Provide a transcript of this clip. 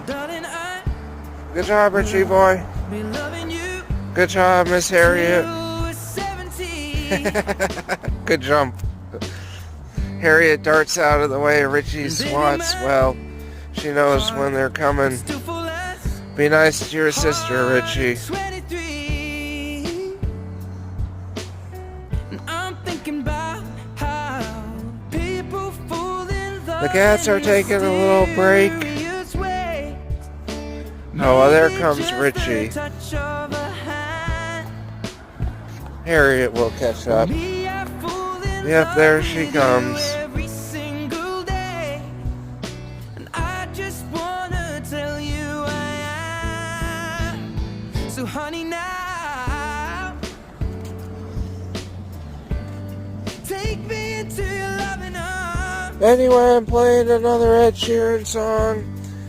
Darling, I Good job, Richie boy. be loving you Good job, Miss Harriet. till we're 70. Good jump. Harriet darts out of the way of Richie's swats. Well, she knows when they're coming. Still for less. Be nice to your sister, Richie. 23. And I'm thinking about how people fall in love The cats are in taking a little break. mysterious ways. Oh, well, there Maybe comes just a Richie. touch of a hand. Harriet will catch up. Me, I fall in Yep, love there she with you comes. every single day. And I just wanna tell you I am. So honey, now take me into your loving arms. Anyway, I'm playing another Ed Sheeran song.